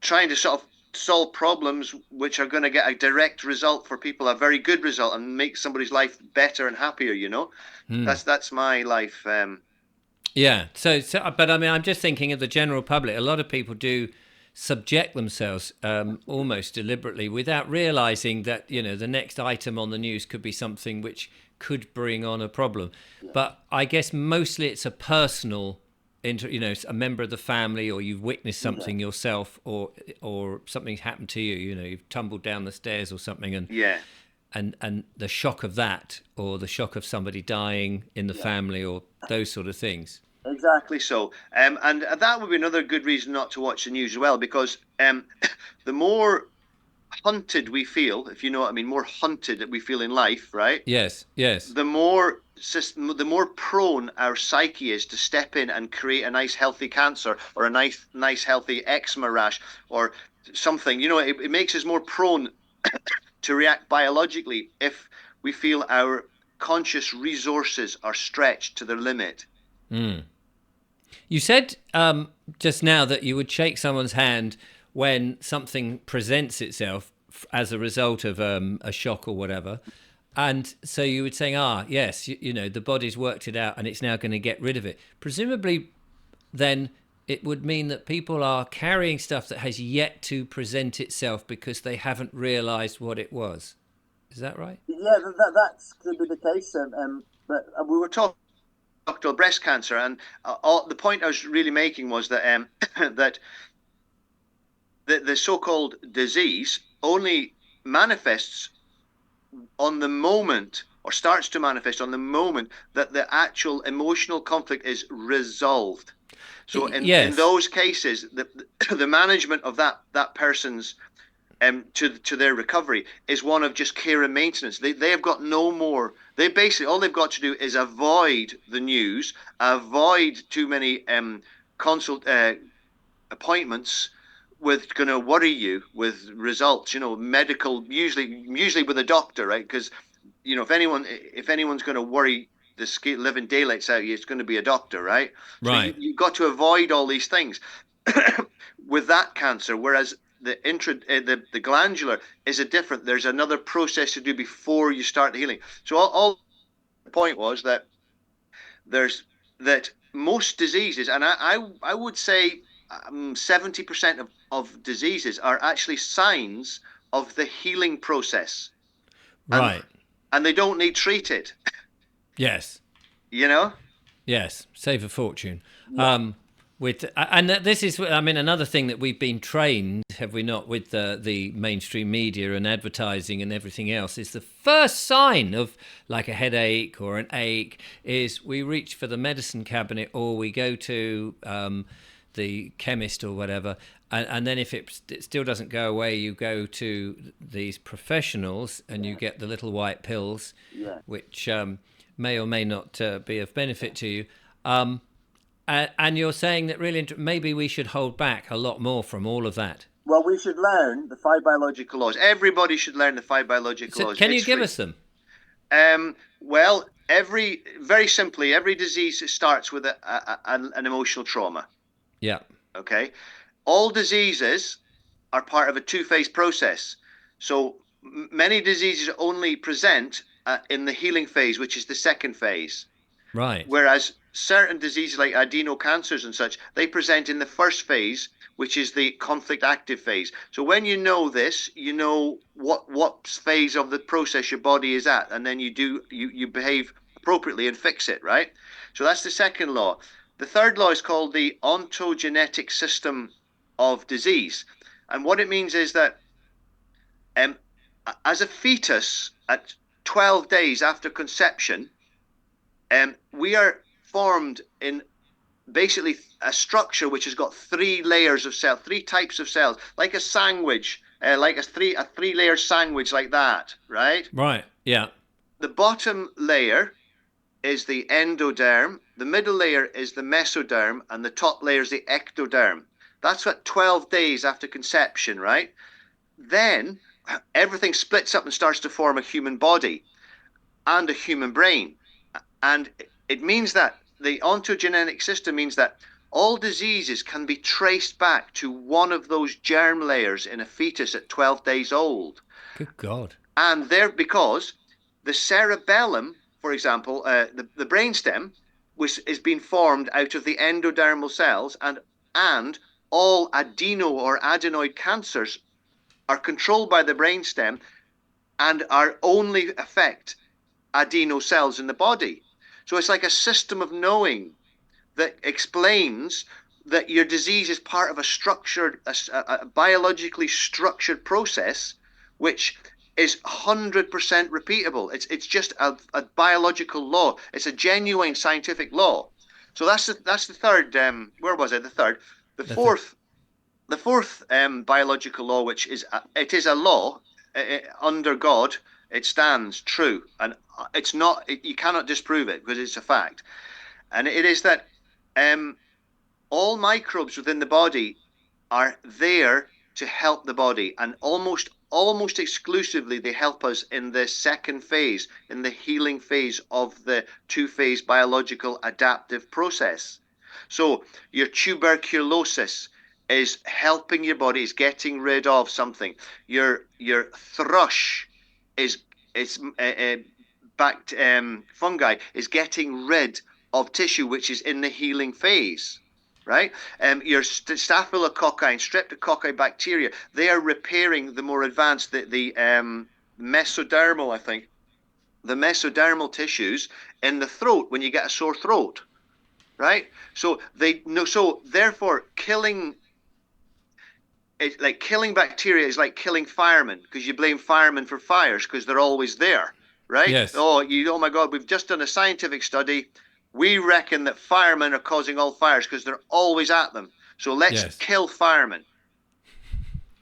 trying to sort of solve problems which are going to get a direct result for people, a very good result, and make somebody's life better and happier. That's my life. Yeah. So but I mean, I'm just thinking of the general public. A lot of people do subject themselves almost deliberately without realizing that the next item on the news could be something which could bring on a problem. But I guess mostly it's a personal a member of the family, or you've witnessed something yourself, or something's happened to you. You've tumbled down the stairs or something, and the shock of that, or the shock of somebody dying in the family, or those sort of things. Exactly so. And that would be another good reason not to watch the news as well, because the more hunted we feel, if you know what I mean, more hunted that we feel in life, right? Yes. The more the more prone our psyche is to step in and create a nice healthy cancer or a nice healthy eczema rash or something. It makes us more prone to react biologically if we feel our conscious resources are stretched to their limit. You said just now that you would shake someone's hand when something presents itself as a result of a shock or whatever. And so you would say, yes, the body's worked it out and it's now going to get rid of it. Presumably, then it would mean that people are carrying stuff that has yet to present itself because they haven't realized what it was. Is that right? Yeah, that's could be the case. But we were talking about breast cancer, and the point I was really making was that that the so-called disease only manifests on the moment, or starts to manifest on the moment, that the actual emotional conflict is resolved. So in those cases, the management of that person's to their recovery is one of just care and maintenance. They have got no more. They basically, all they've got to do is avoid the news, avoid too many appointments with going to worry you with results. Medical, usually with a doctor, right? Because if anyone's going to worry the living daylights out of you, it's going to be a doctor, right? Right. So you've got to avoid all these things with that cancer. Whereas the glandular is a different. There's another process to do before you start the healing. So all the point was that most diseases, and I would say 70% of diseases are actually signs of the healing process. Right. And they don't need treated. Yes. Yes. Save a fortune. Yeah. And this is, another thing that we've been trained, have we not, with the mainstream media and advertising and everything else, is the first sign of like a headache or an ache is we reach for the medicine cabinet or we go to the chemist or whatever. And then if it still doesn't go away, you go to these professionals and you get the little white pills, which may or may not be of benefit to you. And you're saying that really maybe we should hold back a lot more from all of that. Well, we should learn the 5 biological laws. Everybody should learn the 5 biological laws. Can you give us them? Well, very simply, every disease starts with an emotional trauma. Yeah. Okay. All diseases are part of a two-phase process. So many diseases only present in the healing phase, which is the second phase. Right. Whereas certain diseases like adenocancers and such, they present in the first phase, which is the conflict active phase. So when you know this, you know what phase of the process your body is at, and then you behave appropriately and fix it, right? So that's the second law. The third law is called the ontogenetic system of disease. And what it means is that as a fetus at 12 days after conception, we are formed in basically a structure which has got 3 layers of cells, 3 types of cells, like a sandwich, like a three-layer sandwich like that, right? Right, yeah. The bottom layer is the endoderm, the middle layer is the mesoderm, and the top layer is the ectoderm. That's at 12 days after conception, right? Then everything splits up and starts to form a human body and a human brain. And it means that the ontogenetic system means that all diseases can be traced back to one of those germ layers in a fetus at 12 days old. Good God. And because the cerebellum, for example, the brainstem, is being formed out of the endodermal cells, and all adeno or adenoid cancers are controlled by the brainstem and are only affect adeno cells in the body. So it's like a system of knowing that explains that your disease is part of a biologically structured process, which is 100% repeatable. It's just a biological law. It's a genuine scientific law. So that's the third. Where was it? The third. The fourth biological law, which is it is a law under God. It stands true, and it's not. You cannot disprove it because it's a fact. And it is that all microbes within the body are there to help the body, and almost exclusively they help us in the second phase, in the healing phase of the two-phase biological adaptive process. So your tuberculosis is helping your body, is getting rid of something. Your thrush is fungi is getting rid of tissue which is in the healing phase, right? Your staphylococci and streptococci bacteria, they are repairing the more advanced, the mesodermal, I think, the mesodermal tissues in the throat when you get a sore throat, right? So they no, so therefore killing it's like killing bacteria is like killing firemen because you blame firemen for fires because they're always there, right? Yes. Oh my God, we've just done a scientific study. We reckon that firemen are causing all fires because they're always at them. So let's Yes. kill firemen,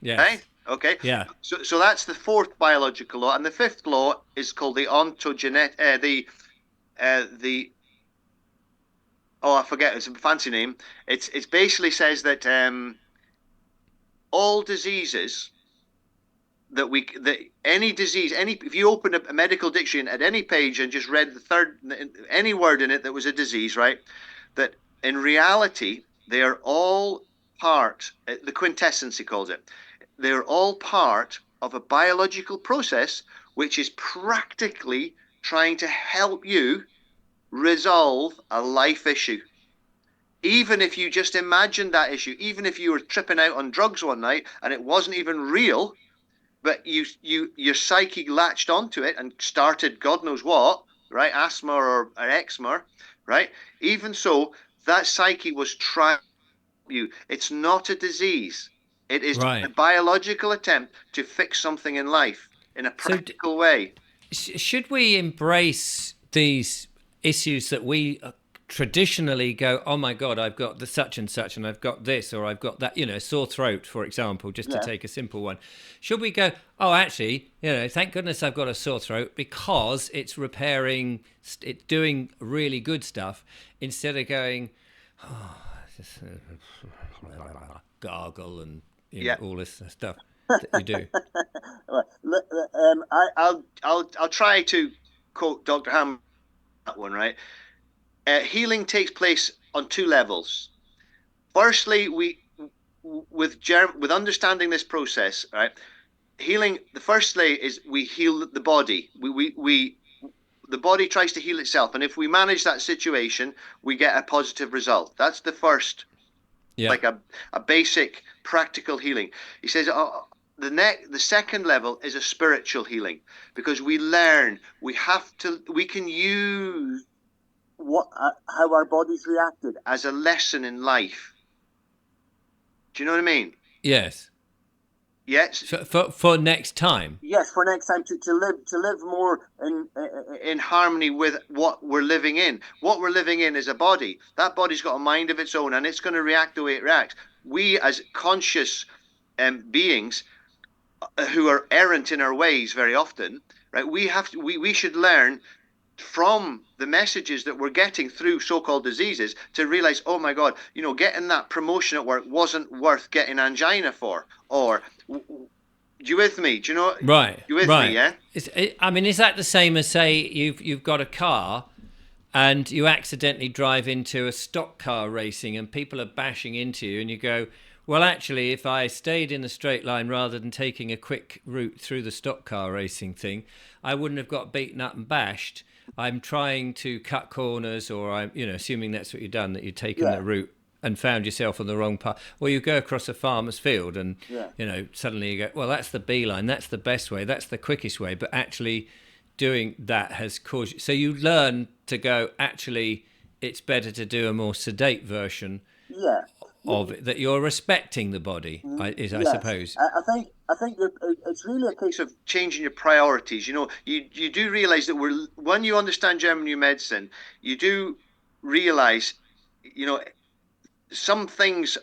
Yes. right? Okay. Yeah. So that's the fourth biological law, and the fifth law is called the ontogenetic. The oh, I forget. It's a fancy name. It's basically says that all diseases that any disease, any if you open a medical dictionary at any page and just read the third any word in it that was a disease, right? That in reality they are all part. The quintessence he calls it. They're all part of a biological process which is practically trying to help you resolve a life issue. Even if you just imagine that issue, even if you were tripping out on drugs one night and it wasn't even real, but your psyche latched onto it and started God knows what, right? Asthma or eczema, right? Even so, that psyche was trying to help you. It's not a disease. It is a Right. biological attempt to fix something in life in a So practical way. should we embrace these issues that we traditionally go, oh my God, I've got the such and such, and I've got this, or I've got that, sore throat, for example, just to Yeah. take a simple one. Should we go, oh, actually, thank goodness I've got a sore throat because it's repairing, it's doing really good stuff, instead of going, oh, just, gargle and Yeah. all this stuff that we do. I'll try to quote Dr. Ham that one, right? Healing takes place on two levels. Firstly, with understanding this process, right? Healing, the first lay is we heal the body. We the body tries to heal itself, and if we manage that situation, we get a positive result. That's the first, Yeah. like a basic practical healing. He says, the second level is a spiritual healing because we can use What how our bodies reacted. as a lesson in life. Do you know what I mean? Yes. Yes, For next time. Yes, for next time to live more in harmony with what we're living in. What we're living in is a body. That body's got a mind of its own, and it's going to react the way it reacts. We, as conscious beings who are errant in our ways, very often, right? We should learn from the messages that we're getting through so-called diseases to realize, oh my God, getting that promotion at work wasn't worth getting angina for, or you with me? Do you know? Right. You with me? Right. Yeah. I mean, is that the same as, say, you've got a car and you accidentally drive into a stock car racing and people are bashing into you, and you go, well, actually, if I stayed in a straight line rather than taking a quick route through the stock car racing thing, I wouldn't have got beaten up and bashed. I'm trying to cut corners, or I'm, assuming that's what you've done, that you've taken Yeah. the route and found yourself on the wrong path. Or you go across a farmer's field and, Yeah. suddenly you go, well, that's the B line, that's the best way, that's the quickest way. But actually doing that has caused you. So you learn to go, actually, it's better to do a more sedate version Yeah. of it, that you're respecting the body, I Yes. suppose. I think it's really a case Of changing your priorities. You do realize that when you understand German New Medicine, you do realize, some things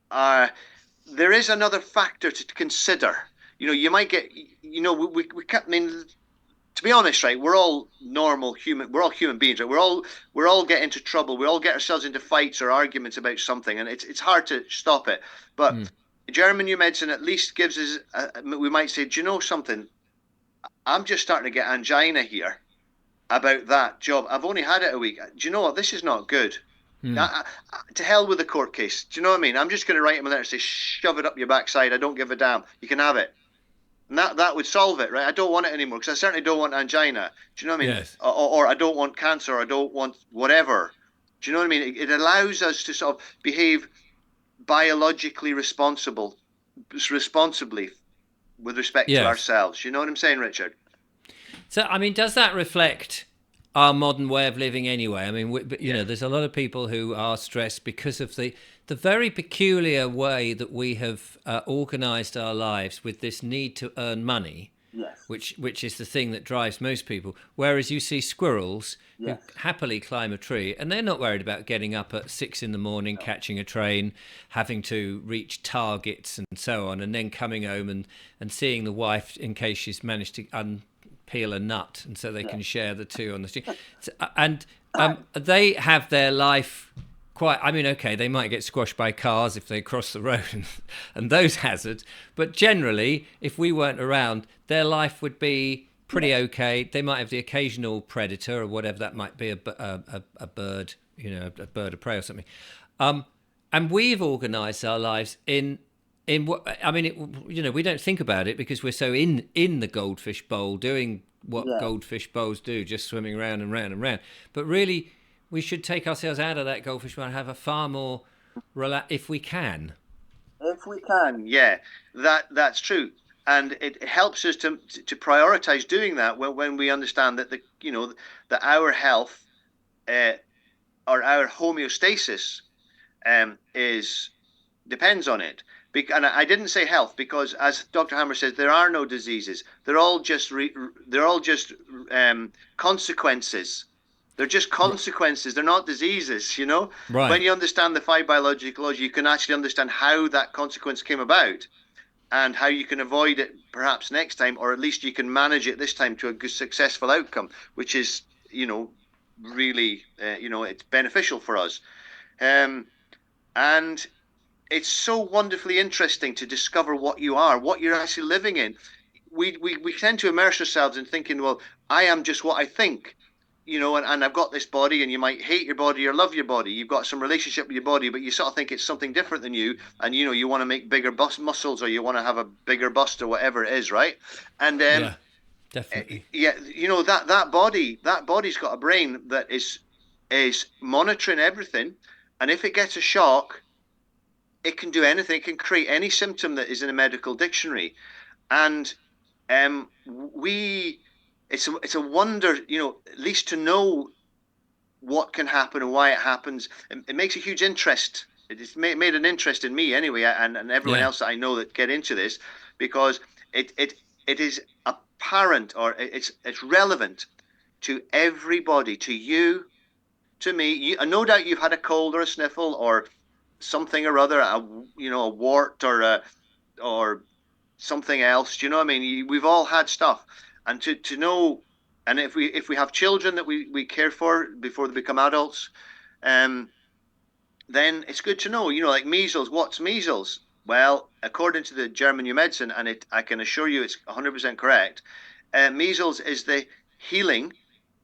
are, there is another factor to consider. You might get, we can't, I mean, to be honest, right, we're all normal human. We're all human beings, right? We're all get into trouble. We all get ourselves into fights or arguments about something, and it's hard to stop it. But German new medicine at least gives us. We might say, do you know something? I'm just starting to get angina here about that job. I've only had it a week. Do you know what? This is not good. To hell with the court case. Do you know what I mean? I'm just going to write him a letter and say, shove it up your backside. I don't give a damn. You can have it. And that would solve it, right? I don't want it anymore because I certainly don't want angina. Do you know what I mean? Yes. Or I don't want cancer. Or I don't want whatever. Do you know what I mean? It allows us to sort of behave biologically responsibly with respect to ourselves. You know what I'm saying, Richard? So, I mean, does that reflect our modern way of living anyway? I mean, you know, there's a lot of people who are stressed because of the very peculiar way that we have organised our lives with this need to earn money, which is the thing that drives most people. Whereas you see squirrels who happily climb a tree and they're not worried about getting up at 6 a.m, catching a train, having to reach targets and so on, and then coming home and seeing the wife in case she's managed to peel a nut, and so they can share the two on the street. And they have their life quite. I mean, okay, they might get squashed by cars if they cross the road and those hazards, but generally, if we weren't around, their life would be pretty okay. They might have the occasional predator or whatever that might be, a bird, you know, a bird of prey or something. And we've organised our lives in what I mean, you know, we don't think about it because we're so in the goldfish bowl doing what goldfish bowls do, just swimming around and round and round. But really, we should take ourselves out of that goldfish bowl and have a far more if we can. If we can, yeah, that's true, and it helps us to prioritize doing that when we understand that that our health or our homeostasis is depends on it. And I didn't say health because, as Dr. Hammer says, there are no diseases. They're all just consequences. They're just consequences. They're not diseases. You know, when you understand the 5 biological laws, you can actually understand how that consequence came about and how you can avoid it perhaps next time, or at least you can manage it this time to a good, successful outcome, which is, really, it's beneficial for us. And it's so wonderfully interesting to discover what you are, what you're actually living in. We tend to immerse ourselves in thinking, well, I am just what I think, and I've got this body, and you might hate your body or love your body. You've got some relationship with your body, but you sort of think it's something different than you, and you want to make bigger muscles, or you want to have a bigger bust, or whatever it is, right? And yeah, definitely. Yeah, that body's got a brain that is monitoring everything, and if it gets a shock, it can do anything. It can create any symptom that is in a medical dictionary, and it's a wonder, at least to know what can happen and why it happens. It makes a huge interest. It's made an interest in me anyway, and everyone else that I know that get into this, because it is apparent, or it's relevant to everybody, to you, to me. And no doubt you've had a cold or a sniffle or something or other, a wart or something else. Do you know what I mean? We've all had stuff, and to know, and if we have children that we care for before they become adults, then it's good to know. Like measles. What's measles? Well, according to the German New Medicine, and I can assure you it's 100% correct. Measles is the healing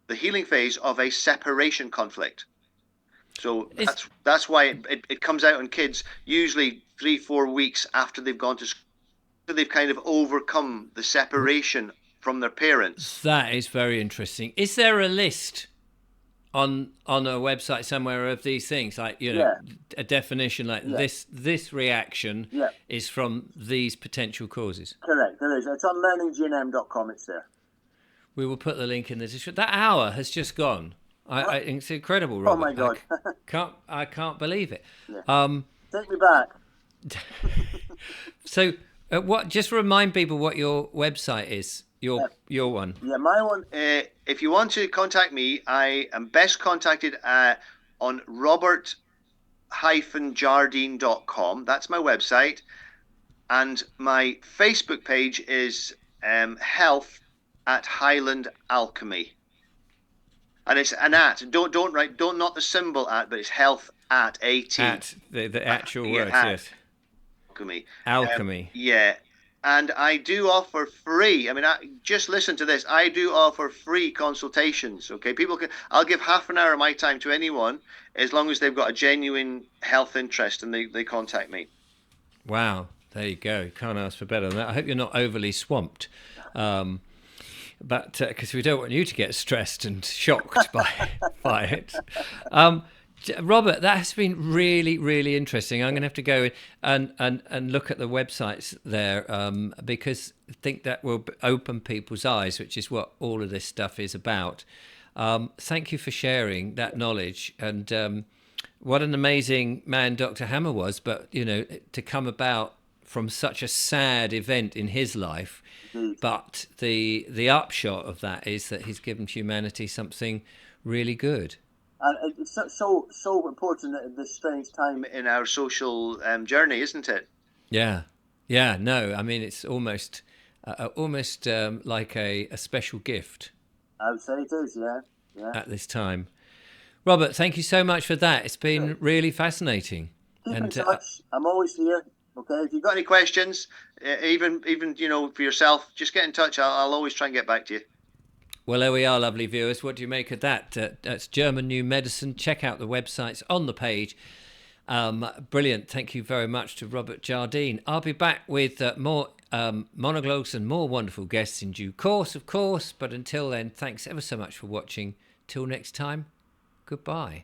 phase of a separation conflict. So that's why it comes out in kids usually 3-4 weeks after they've gone to school. So they've kind of overcome the separation from their parents. That is very interesting. Is there a list on a website somewhere of these things, like a definition like this reaction is from these potential causes? Correct, there is. It's on learninggnm.com. It's there. We will put the link in the description. That hour has just gone. It's incredible, Robert. Oh my God! I can't believe it. Yeah. Take me back. So, just remind people what your website is. Your one. Yeah, my one. If you want to contact me, I am best contacted on robert-jardine.com. That's my website, and my Facebook page is Health at Highland Alchemy. And it's an at. Don't write, don't, not the symbol at, but it's health at AT. At the actual Yeah, words, at yes. Alchemy. Alchemy. Yeah. And I do offer free. I mean, just listen to this. I do offer free consultations. Okay, people can. I'll give half an hour of my time to anyone as long as they've got a genuine health interest and they contact me. Wow, there you go. Can't ask for better than that. I hope you're not overly swamped, but because we don't want you to get stressed and shocked by it. Robert, that has been really, really interesting. I'm going to have to go and look at the websites there because I think that will open people's eyes, which is what all of this stuff is about. Thank you for sharing that knowledge, and what an amazing man Dr. Hammer was. But, you know, to come about from such a sad event in his life, but the upshot of that is that he's given humanity something really good. And it's so important at this strange time In our social journey, isn't it? Yeah, no, I mean, it's almost like a special gift. I would say it is, yeah. At this time. Robert, thank you so much for that. It's been really fascinating. Keep in touch. I'm always here. Okay, if you've got any questions, even you know, for yourself, just get in touch. I'll always try and get back to you. Well, there we are, lovely viewers. What do you make of that? That's German New Medicine. Check out the websites on the page. Brilliant. Thank you very much to Robert Jardine. I'll be back with more monologues and more wonderful guests in due course, of course. But until then, thanks ever so much for watching. Till next time, goodbye.